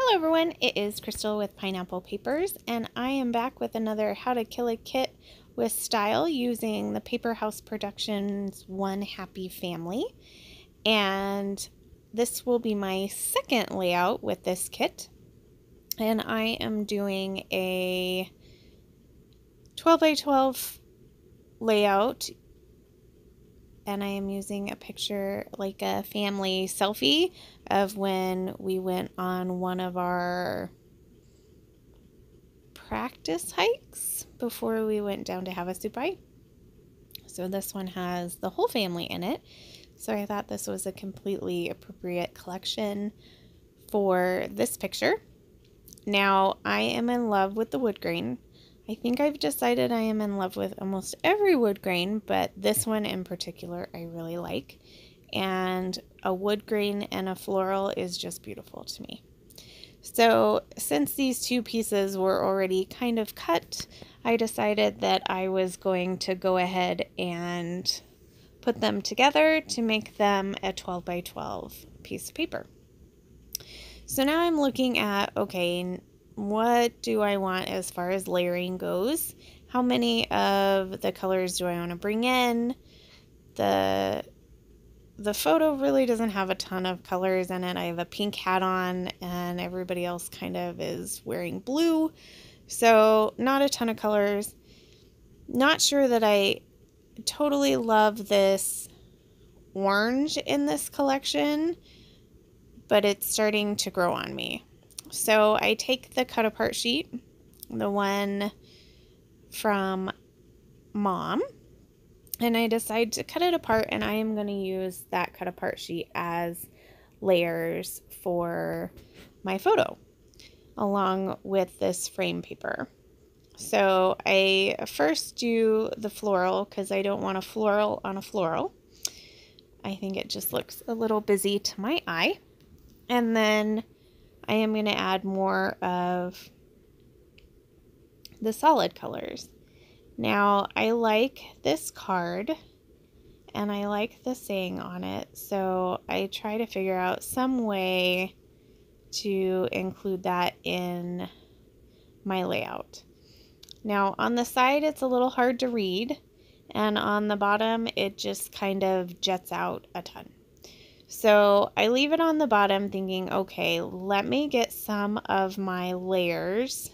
Hello everyone, it is Crystal with Pineapple Papers, and I am back with another How to Kill a Kit with Style using the Paper House Productions One Happy Family. And this will be my second layout with this kit, and I am doing a 12 by 12 layout, and I am using a picture, like a family selfie, of when we went on one of our practice hikes before we went down to Havasupai. So this one has the whole family in it. So I thought this was a completely appropriate collection for this picture. Now I am in love with the wood grain. I think I've decided I am in love with almost every wood grain, but this one in particular I really like. And a wood grain and a floral is just beautiful to me. So since these two pieces were already kind of cut, I decided that I was going to go ahead and put them together to make them a 12 by 12 piece of paper. So now I'm looking at, okay, what do I want as far as layering goes? How many of the colors do I want to bring in? The photo really doesn't have a ton of colors in it. I have a pink hat on and everybody else kind of is wearing blue. So not a ton of colors. Not sure that I totally love this orange in this collection, but it's starting to grow on me. So I take the cut apart sheet, the one from Mom, and I decide to cut it apart, and I am going to use that cut apart sheet as layers for my photo along with this frame paper. So I first do the floral because I don't want a floral on a floral. I think it just looks a little busy to my eye. And then I am going to add more of the solid colors. Now, I like this card, and I like the saying on it, so I try to figure out some way to include that in my layout. Now, on the side, it's a little hard to read, and on the bottom, it just kind of jets out a ton. So I leave it on the bottom thinking, okay, let me get some of my layers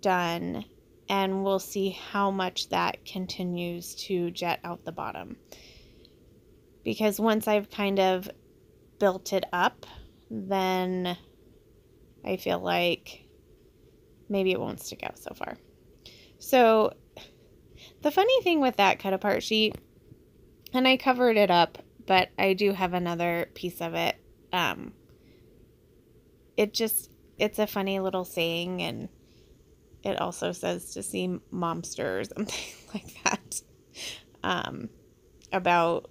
done, and we'll see how much that continues to jet out the bottom. Because once I've kind of built it up, then I feel like maybe it won't stick out so far. So the funny thing with that cut apart sheet, and I covered it up, but I do have another piece of it. It's a funny little saying, and it also says to see Momster or something like that, about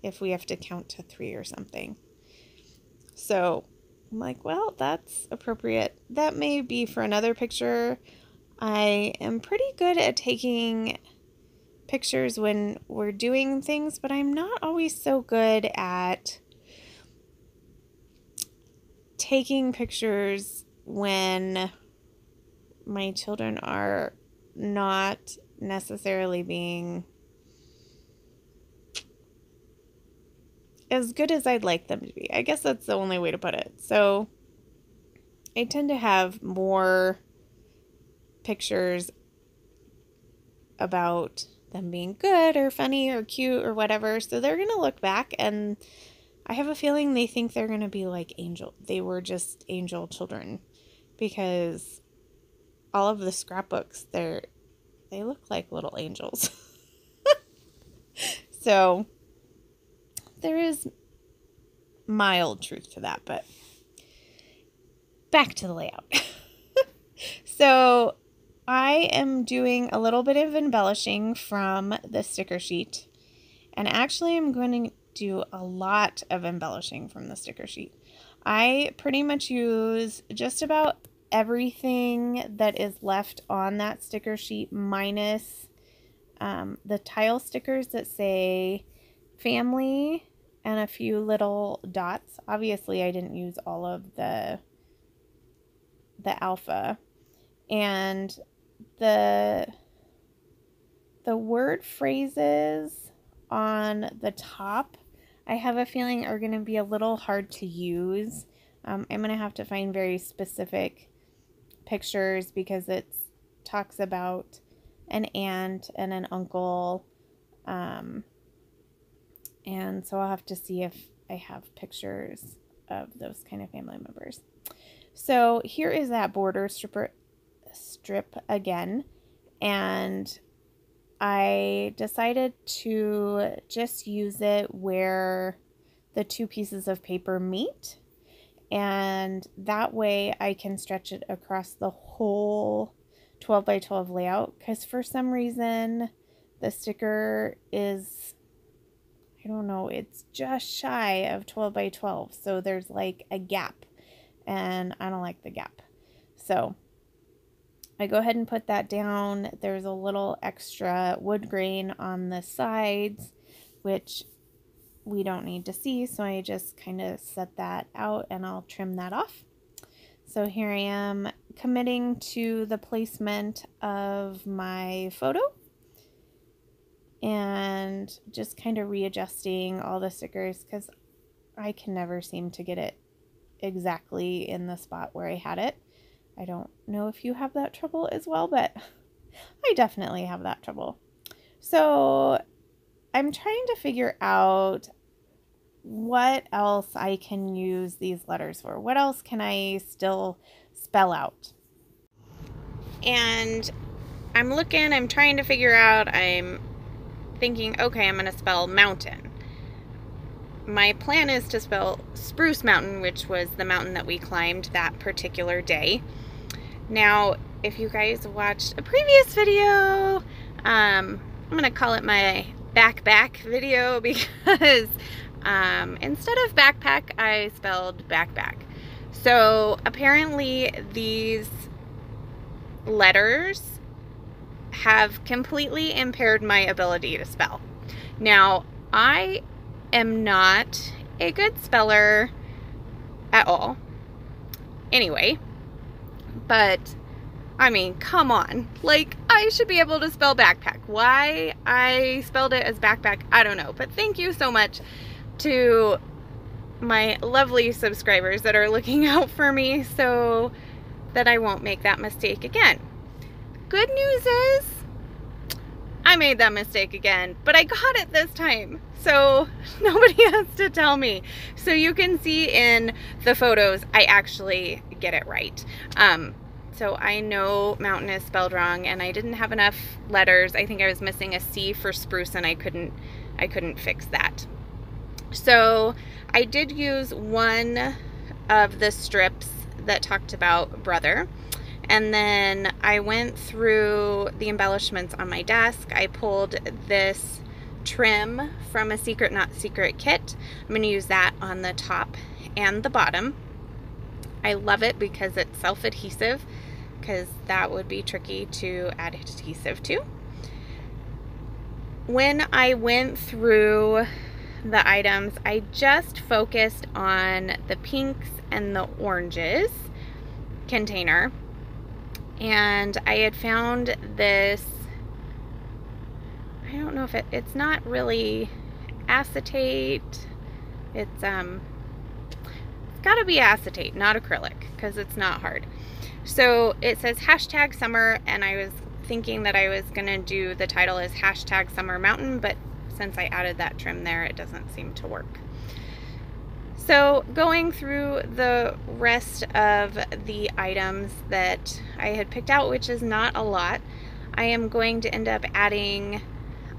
if we have to count to 3 or something. So I'm like, well, that's appropriate. That may be for another picture. I am pretty good at taking pictures when we're doing things, but I'm not always so good at taking pictures when my children are not necessarily being as good as I'd like them to be. I guess that's the only way to put it. So I tend to have more pictures about them being good or funny or cute or whatever. So they're going to look back, and I have a feeling they think they're going to be like angel. They were just angel children, because all of the scrapbooks, they look like little angels. So there is mild truth to that, but back to the layout. So I am doing a little bit of embellishing from the sticker sheet, and actually I'm going to do a lot of embellishing from the sticker sheet. I pretty much use just about everything that is left on that sticker sheet, minus the tile stickers that say family and a few little dots. Obviously, I didn't use all of the alpha. And the word phrases on the top, I have a feeling are going to be a little hard to use. I'm going to have to find very specific pictures because it talks about an aunt and an uncle. And so I'll have to see if I have pictures of those kind of family members. So here is that border strip again, and I decided to just use it where the two pieces of paper meet, and that way I can stretch it across the whole 12 by 12 layout, because for some reason the sticker is, I don't know, it's just shy of 12 by 12, so there's like a gap, and I don't like the gap. So I go ahead and put that down. There's a little extra wood grain on the sides, which we don't need to see, so I just kind of set that out and I'll trim that off. So here I am committing to the placement of my photo and just kind of readjusting all the stickers because I can never seem to get it exactly in the spot where I had it. I don't know if you have that trouble as well, but I definitely have that trouble. So I'm trying to figure out what else I can use these letters for. What else can I still spell out? And I'm trying to figure out, I'm thinking, okay, I'm going to spell mountain. My plan is to spell Spruce Mountain, which was the mountain that we climbed that particular day. Now, if you guys watched a previous video, I'm going to call it my backpack video because instead of backpack, I spelled backpack. So apparently these letters have completely impaired my ability to spell. Now, I am not a good speller at all. Anyway, but I mean, come on. Like, I should be able to spell backpack. Why I spelled it as backpack, I don't know. But thank you so much to my lovely subscribers that are looking out for me so that I won't make that mistake again. Good news is I made that mistake again, but I got it this time. So nobody has to tell me. So you can see in the photos, I actually get it right. So I know mountain is spelled wrong and I didn't have enough letters. I think I was missing a C for spruce and I couldn't fix that. So I did use one of the strips that talked about brother. And then I went through the embellishments on my desk. I pulled this trim from a Secret Not Secret kit. I'm going to use that on the top and the bottom. I love it because it's self-adhesive, because that would be tricky to add adhesive to. When I went through the items, I just focused on the pinks and the oranges container. And I had found this, I don't know if it's not really acetate. It's gotta be acetate, not acrylic, because it's not hard. So it says hashtag summer, and I was thinking that I was gonna do the title as hashtag summer mountain, but since I added that trim there, it doesn't seem to work. So going through the rest of the items that I had picked out, which is not a lot, I am going to end up adding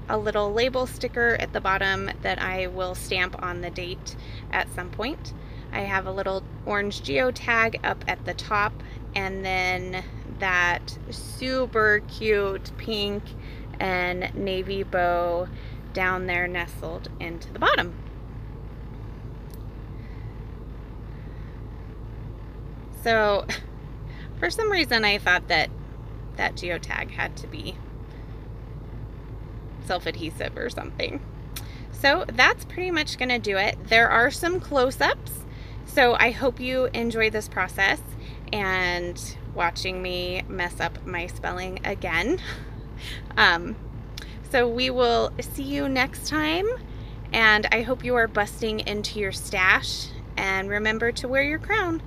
a little label sticker at the bottom that I will stamp on the date at some point. I have a little orange geotag up at the top, and then that super cute pink and navy bow down there nestled into the bottom. So for some reason I thought that that geotag had to be self-adhesive or something. So that's pretty much gonna do it. There are some close-ups, so I hope you enjoy this process and watching me mess up my spelling again. So we will see you next time, and I hope you are busting into your stash, and remember to wear your crown.